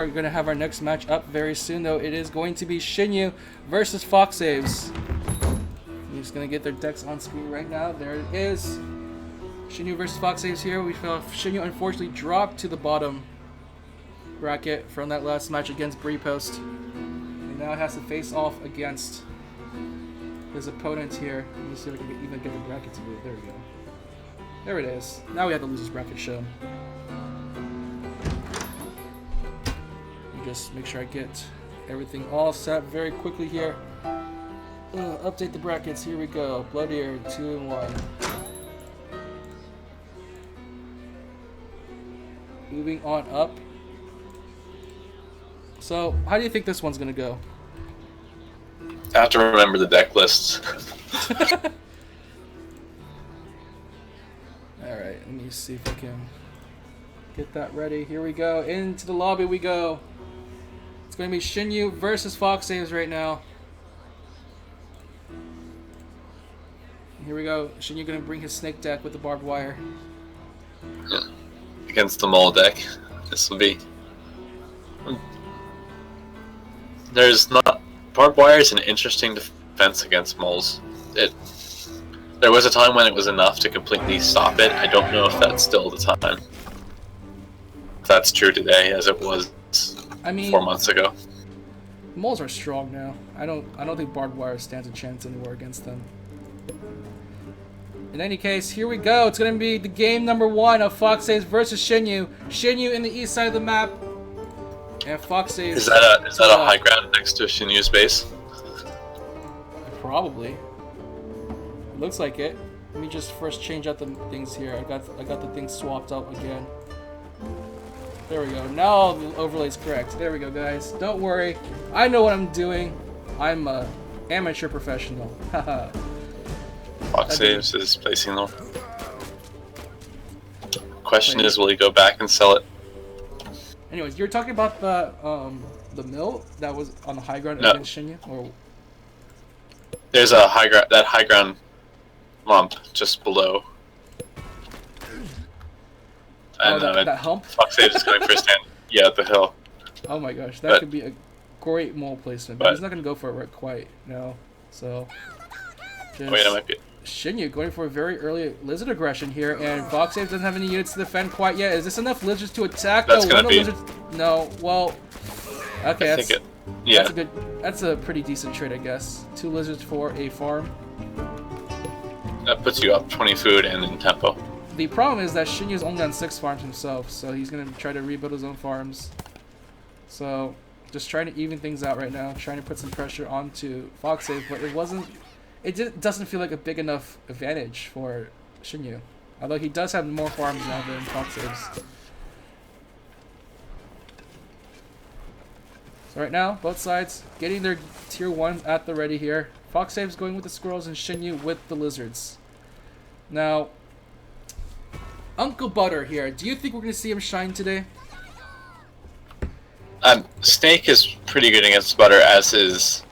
We're going to have our next match up very soon, though. It is going to be Xiniu versus Foxaves. I'm just going to get their decks on screen right now. There it is. Xiniu versus Foxaves here. We felt Xiniu unfortunately dropped to the bottom bracket from that last match against Post. And now has to face off against his opponent here. Let me see if I can even get the bracket to move. There we go. There it is. Now we have the losers bracket shown. Just make sure I get everything all set very quickly here. Update the brackets. Here we go. Blood Ear 2 and 1. Moving on up. So, how do you think this one's gonna go? I have to remember the deck lists. Alright, let me see if I can get that ready. Here we go. Into the lobby we go. It's going to be Xiniu versus Foxaves right now. Here we go. Xiniu going to bring his snake deck with the barbed wire. Yeah. Against the mole deck. This will be... There's not... Barbed wire is an interesting defense against moles. There was a time when it was enough to completely stop it. I don't know if that's still the time. If that's true today, as it was 4 months ago. Moles are strong now. I don't think barbed wire stands a chance anymore against them. In any case, here we go. It's going to be the game number 1 of Foxaves versus Xiniu. Xiniu in the east side of the map, and Foxaves. Is that a high ground next to Xiniu's base? Probably. It looks like it. Let me just first change out the things here. I got the things swapped out again. There we go. Now the overlay's correct. There we go, guys. Don't worry. I know what I'm doing. I'm a amateur professional. Haha. Foxaves is placing them. Question is, will he go back and sell it? Anyways, you're talking about the mill that was on the high ground No. against Xiniu, or There's a high ground lump just below. And that hump? Foxaves is going for a stand. Yeah, the hill. Oh my gosh, that could be a great mole placement, but he's not going to go for it right quite now. So, Wait, I might be. Xiniu going for a very early lizard aggression here, and Foxaves doesn't have any units to defend quite yet. Is this enough lizards to attack? That's no, gonna be. No, well, okay, Yeah. that's a pretty decent trade, I guess. 2 lizards for a farm. That puts you up 20 food and in tempo. The problem is that Xiniu's only on 6 farms himself, so he's going to try to rebuild his own farms. So, just trying to even things out right now, trying to put some pressure onto Foxaves, but it doesn't feel like a big enough advantage for Xiniu. Although he does have more farms now than Foxaves. So right now, both sides getting their tier 1s at the ready here. Foxaves going with the squirrels and Xiniu with the lizards. Now, Uncle Butter here. Do you think we're going to see him shine today? Snake is pretty good against Butter, as is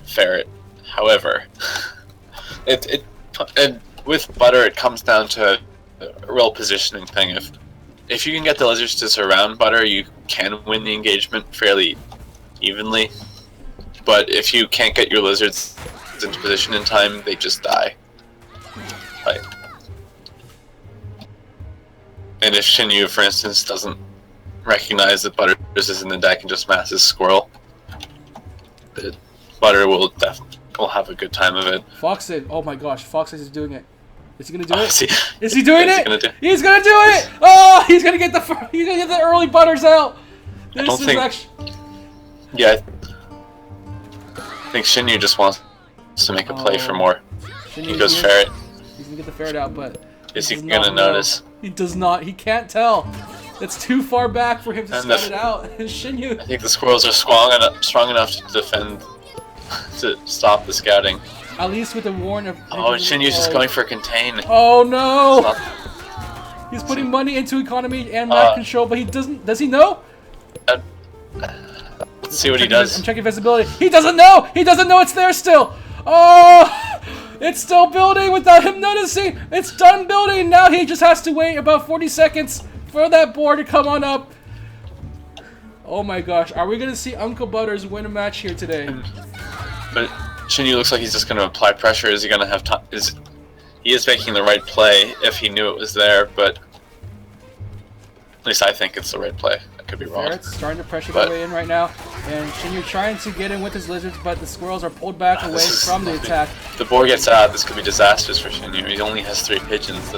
Ferret. However, with Butter, it comes down to a real positioning thing. If you can get the lizards to surround Butter, you can win the engagement fairly evenly. But if you can't get your lizards into position in time, they just die. And if Xiniu, for instance, doesn't recognize that Butter is in the deck and just masses Squirrel, Butter will have a good time of it. Foxaves, oh my gosh, Foxaves is doing it. Is he gonna do it? Is he doing it? He's gonna do it! Oh, he's gonna get the early Butters out. Yeah, I think Xiniu just wants to make a play for more. He goes Ferret. He's gonna get the Ferret out, but is he gonna notice? He does not. He can't tell. It's too far back for him to scout it out. Xiniu. I think the squirrels are strong enough to defend, to stop the scouting. At least with the warn of. Oh, and Xinyu's just going for contain. Oh no! He's putting money into economy and map control, but he doesn't. Does he know? Let's see what he does. I'm checking visibility. He doesn't know. He doesn't know it's there still. Oh! It's still building without him noticing. It's done building. Now he just has to wait about 40 seconds for that board to come on up. Oh my gosh, are we gonna see Uncle Butters win a match here today? But Xinyu looks like he's just going to apply pressure. Is he going to have time? He is making the right play if he knew it was there, but at least I think it's the right play. I could be wrong. Ferret's starting to pressure their way in right now, and Xinyu trying to get in with his lizards, but the squirrels are pulled back away from the attack. The boar gets out. This could be disastrous for Xinyu. He only has 3 pigeons.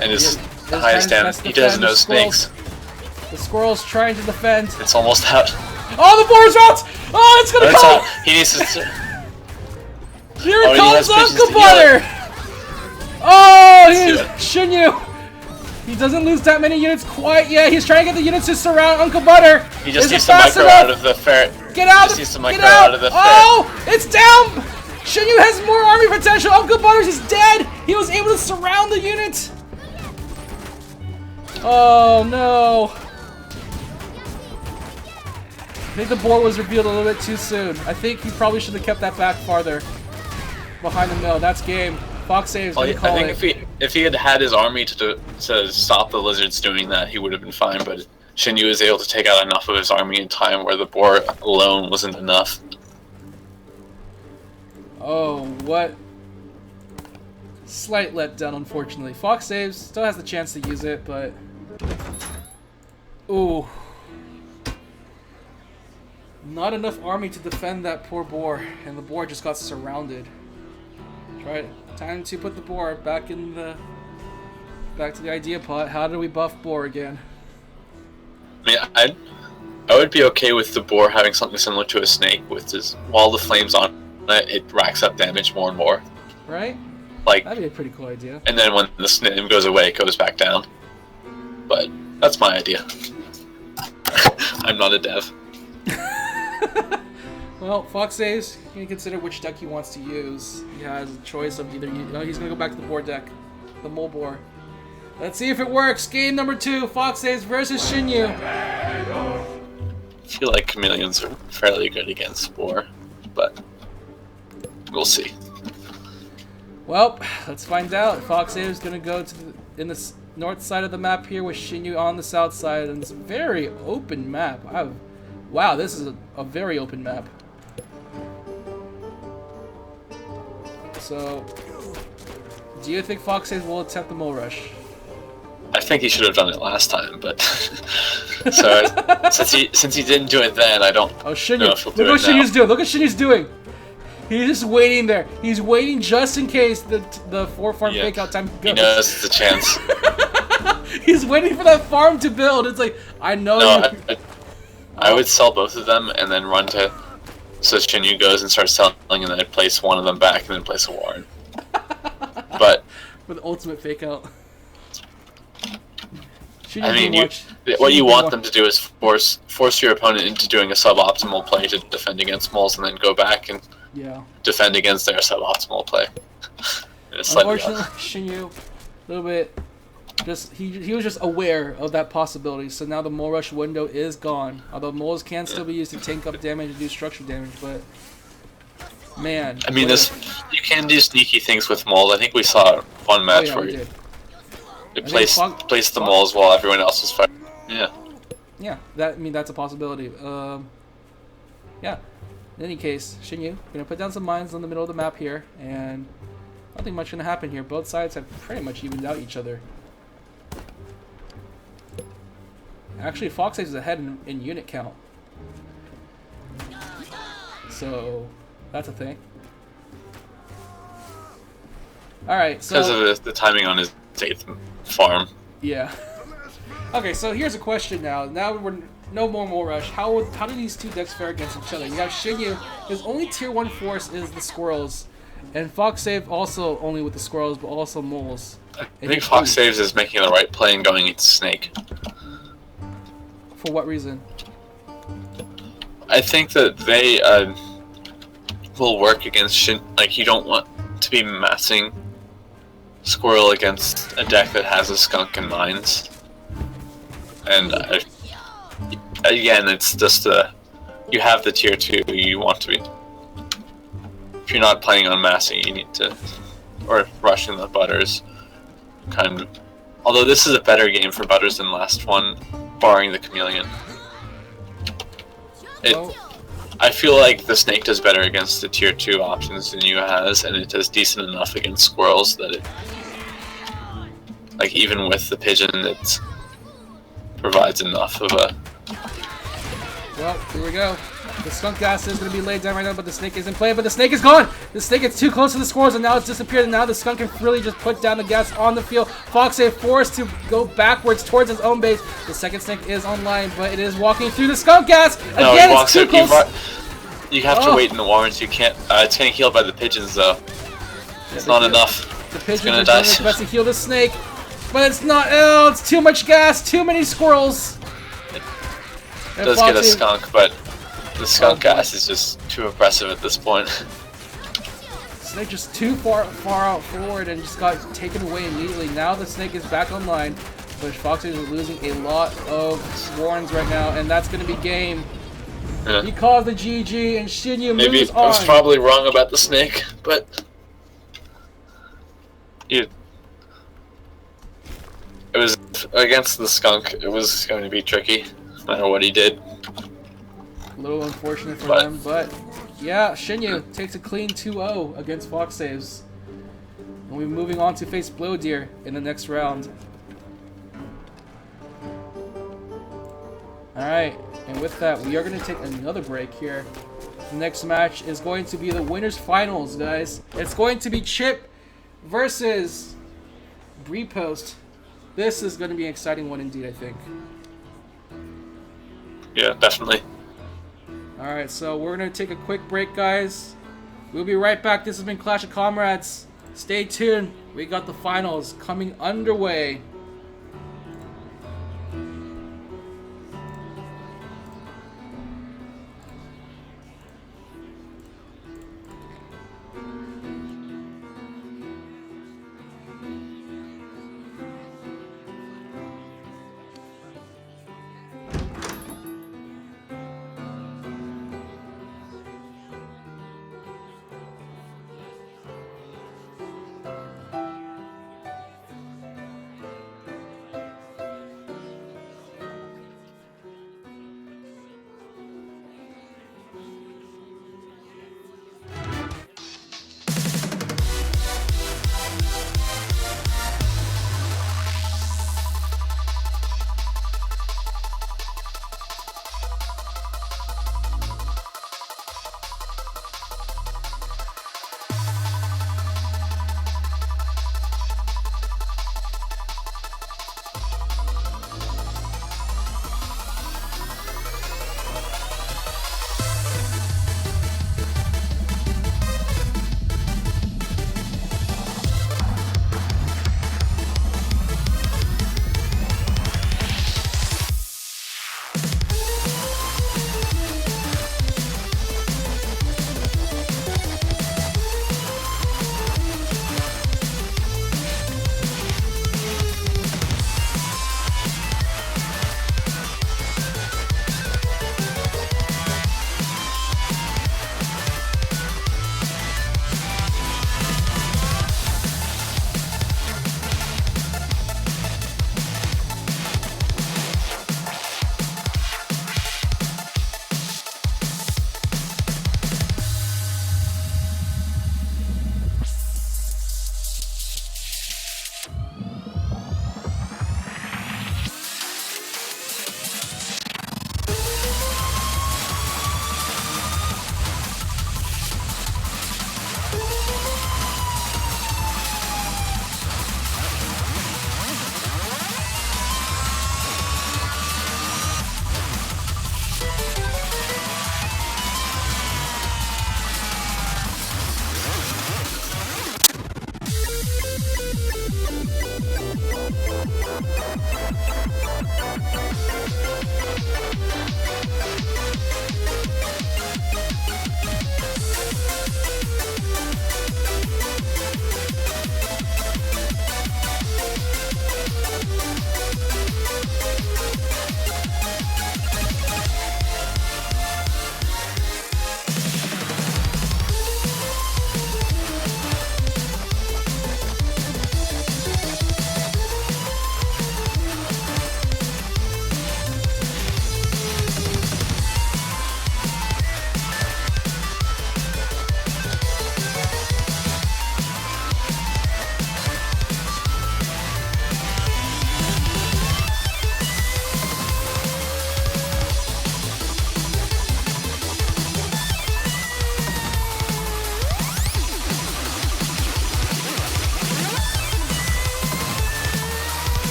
And his highest damage. He doesn't know snakes. The squirrel's trying to defend. It's almost out. Oh, the boar's out! Oh, it's gonna come! He needs to. Here comes Uncle Butter! Oh, Xinyu! He doesn't lose that many units quite yet. He's trying to get the units to surround Uncle Butter. He just needs to micro out of the ferret. Get out! Just needs to micro out of the ferret. Oh, it's down! Xinyu has more army potential. Uncle Butters is dead. He was able to surround the unit. Oh no! I think the boar was revealed a little bit too soon. I think he probably should have kept that back farther behind the mill. That's game. Foxaves gonna call it. I think if he had had his army to stop the lizards doing that, he would have been fine. But Xinyu was able to take out enough of his army in time where the boar alone wasn't enough. Oh, what? Slight letdown, unfortunately. Foxaves still has the chance to use it, but... Ooh. Not enough army to defend that poor boar, and the boar just got surrounded. Time to put the boar back to the idea pot. How do we buff boar again? I mean, I would be okay with the boar having something similar to a snake, with just while the flames on it racks up damage more and more. Right? Like, that'd be a pretty cool idea. And then when the flame goes away, it goes back down. But that's my idea. I'm not a dev. Well, Foxaves, you can consider which deck he wants to use. He has a choice of either... No, he's going to go back to the boar deck. The mole boar. Let's see if it works. Game number 2, Foxaves versus Xinyu. I feel like chameleons are fairly good against boar, but we'll see. Well, let's find out. Foxaves is going to go to in the north side of the map here with Xinyu on the south side, and it's a very open map. Wow, this is a very open map. So, do you think Foxaves will attempt the mole rush? I think he should have done it last time, but so since he didn't do it then, I don't know if he'll do it now. Look what Shinyu's doing. Look what Shinyu's doing. He's just waiting there. He's waiting just in case the 4-farm fake out time goes. He knows it's a chance. He's waiting for that farm to build. It's like, I know. No, I would sell both of them and then run to so Xinyu goes and starts selling, and then I'd place one of them back and then place a warren. But for the ultimate fake out. I mean, what you want them to do is force your opponent into doing a suboptimal play to defend against moles, and then go back and defend against their suboptimal play. Unfortunately, Xinyu, a little bit, he was just aware of that possibility. So now the mole rush window is gone. Although moles can still be used to tank up damage and do structure damage, but man, I mean, you can do sneaky things with moles. I think we saw one match where you placed the moles while everyone else was fighting. Yeah, that's a possibility. Yeah. In any case, Xinyu, gonna put down some mines in the middle of the map here, and nothing much gonna happen here. Both sides have pretty much evened out each other. Actually, Foxaves is ahead in unit count, so that's a thing. All right, so because of the timing on his 8th farm. Yeah. Okay, so here's a question now. Now we're no more mole rush. How do these two decks fare against each other? You have Xinyu. His only tier 1 force is the squirrels, and Foxaves also only with the squirrels, but also moles. I think Foxaves is making the right play and going into snake. For what reason? I think that they will work against like, you don't want to be massing squirrel against a deck that has a skunk and mines. And again, it's just you have the tier 2 you want to be. If you're not planning on massing, you need to, or rushing the butters, kind of. Although this is a better game for butters than last one, barring the chameleon. Oh, I feel like the snake does better against the tier 2 options than you has, and it does decent enough against squirrels that it, like, even with the pigeon, it provides enough of a... well, here we go. The skunk gas is going to be laid down right now, but the snake isn't playing. But the snake is gone. The snake gets too close to the squirrels, and now it's disappeared. And now the skunk can really just put down the gas on the field. Foxave forced to go backwards towards his own base. The second snake is online, but it is walking through the skunk gas. No, again, he walks it's too out. close. You have to wait in the warrens. You can't. It's getting healed by the pigeons, though. It's not enough. The pigeons gonna are die doing their soon. best to heal the snake, but it's not. Oh, it's too much gas. Too many squirrels. It does get a skunk, but the skunk gas is just too impressive at this point. Snake just too far out forward and just got taken away immediately. Now the snake is back online, but Foxaves is losing a lot of warrens right now, and that's going to be game. Yeah. He caused the GG, and Xiniu Maybe moves I was on. probably wrong about the snake, but it was against the skunk. It was going to be tricky, no matter what he did. A little unfortunate for them, but yeah, Xiniu takes a clean 2-0 against Foxaves. And we're moving on to face Blow Deer in the next round. Alright, and with that, we are going to take another break here. The next match is going to be the winners finals, guys. It's going to be Chip versus Brepost. This is going to be an exciting one indeed, I think. Yeah, definitely. Alright, so we're going to take a quick break, guys. We'll be right back. This has been Clash of Comrades. Stay tuned. We got the finals coming underway.